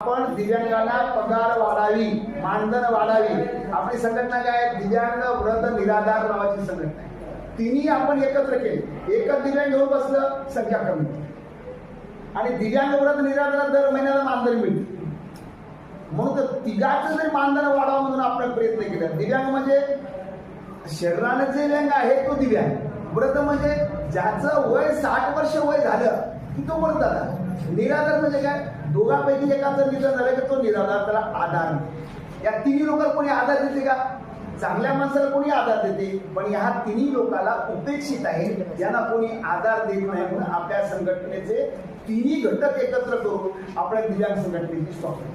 पण दिव्यांगांना पगार वाढावी, मानधन वाढावी। आपली संघटना काय, दिव्यांग व्रत निराधार नावाची संघटना आहे। तिन्ही आपण एकत्र केले, एकच दिव्यांग घेऊन बसलं, संख्या कमी आणि दिव्यांग व्रत निराधार दर महिन्याला मानधन मिळते। म्हणून तर तिघाचं जरी मानधन वाढावं म्हणून आपण प्रयत्न केला। दिव्यांग म्हणजे शरीराने जे दिव्यांग आहे तो दिव्यांग, व्रत म्हणजे ज्याचं वय 60 वर्ष वय झालं की तो व्रत झाला। निराधार म्हणजे काय, दोघांपैकी एकाचं निधन झालं की तो निराधार, त्याला आधार नाही। या तिन्ही लोकांना कोणी आधार देते का? चांगल्या माणसाला कोणी आधार देते, पण ह्या तिन्ही लोकांना उपेक्षित आहे, यांना कोणी आधार देत नाही। म्हणून आपल्या संघटनेचे तिन्ही घटक एकत्र करून आपल्या दिव्यांग संघटनेची स्थापना।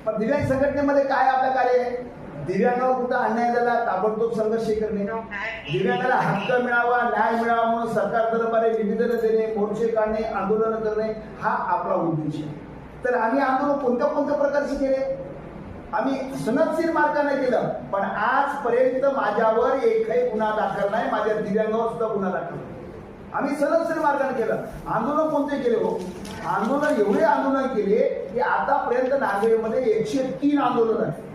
पण दिव्यांग संघटनेमध्ये काय आपलं कार्य आहे? दिव्यांगावर कुठं अन्याय झाला ताबडतोब संघर्ष करणे, दिव्यांगाला हक्क मिळावा, न्याय मिळावा म्हणून सरकार दरबारी निवेदन देणे, मोर्चे काढणे, आंदोलन करणे, हा आपला उद्देश आहे। तर आम्ही आंदोलन कोणत्या कोणत्या प्रकारचे केले? आम्ही सनदशीर मार्गाने केलं, पण आजपर्यंत माझ्यावर एकही गुन्हा दाखल नाही, माझ्या दिव्यांगावर सुद्धा गुन्हा दाखल नाही। आम्ही सनदशीर मार्गाने केलं। आंदोलन कोणते केले हो? आंदोलन एवढे आंदोलन केले की आतापर्यंत नांदेडमध्ये 103 आंदोलन आहे।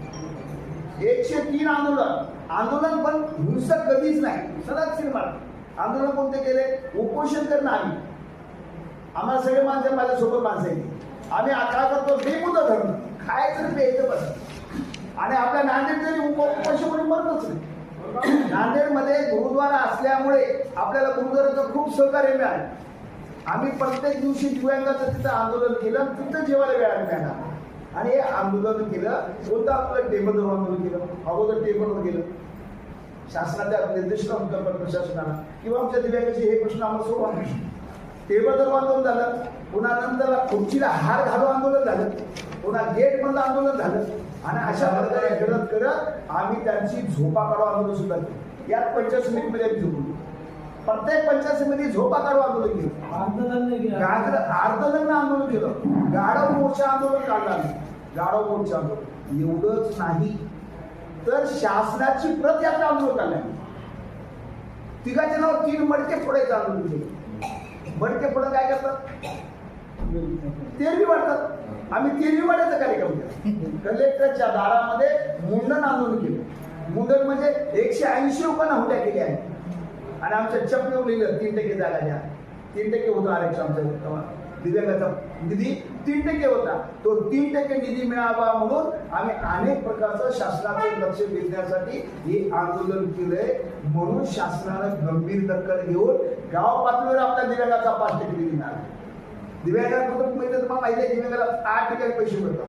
103 आंदोलन पण हिंसक कधीच नाही, सनदशीर मार्ग। आंदोलन कोणते केले? उपोषण करणं आम्हाला सगळे माणसं, माझ्यासोबत माणसं आहेत, आम्ही काय करतो, बेमुदत धरणं, खायचं प्यायचं बस। आणि आपल्या नांदेड जरी उपोषण कोणी मरतच नाही। नांदेडमध्ये गुरुद्वारा असल्यामुळे आपल्याला गुरुद्वाराचं खूप सहकार्य मिळालं। आम्ही प्रत्येक दिवशी दिव्यांगाचं तिथं आंदोलन केलं, तिथं जेवायला वेळा मिळाला। आणि हे आंदोलन केलं, कोणतं आपलं टेबलवर आंदोलन केलं, अगोदर टेबलवर गेलं, शासनाच्या निर्देशनानुसार प्रशासनाला किंवा आमच्या दिव्यांगाचे हे प्रश्न आम्हाला सोडवा। टेबलवर आंदोलन झालं, पुन्हा नंतर खुर्चीला हार घालू आंदोलन झालं, पुन्हा गेट मधलं आंदोलन झालं। आणि अशा प्रकारे करत करत आम्ही त्यांची झोपा काढू आंदोलन सुद्धा केलं। यात पंचायत समितीमध्ये आम्ही झोपलो, प्रत्येक पंचायत समिती झोपा काढू आंदोलन केलं, अर्धलग्न आंदोलन केलं, गाढव मोर्चा आंदोलन काढलं, गाढव मोर्चा आंदोलन। एवढंच नाही तर शासनाची प्रत यात्रा आंदोलन काढलं। तिघाच्या नावावर 3 मडके फोडायचं आंदोलन केलं। मडके फोडून काय करतात? तेरवी वाढतात। आम्ही तेरवी वाढायचा कार्यक्रम केला। कलेक्टरच्या दारामध्ये मुंडन आंदोलन केलं। मुंडन म्हणजे 180 लोकांना हुंड्या केल्या आहेत आणि आमच्या चपलीवर लिहिलं 3% जागा द्या। 3% होतं आरक्षण आमच्या दिव्यांगाचा निधी 3% होता, तो 3% निधी मिळावा म्हणून आम्ही अनेक प्रकारचं शासनाचं लक्ष वेधण्यासाठी हे आंदोलन केलंय। म्हणून शासनानं गंभीर दखल घेऊन गाव पातळीवर आपल्या दिव्यांगाचा 5% निधी मिळाला। दिव्यांगाला कुठं माहिती आहे? दिव्यांगाला 8 ठिकाणी पैसे मिळतात।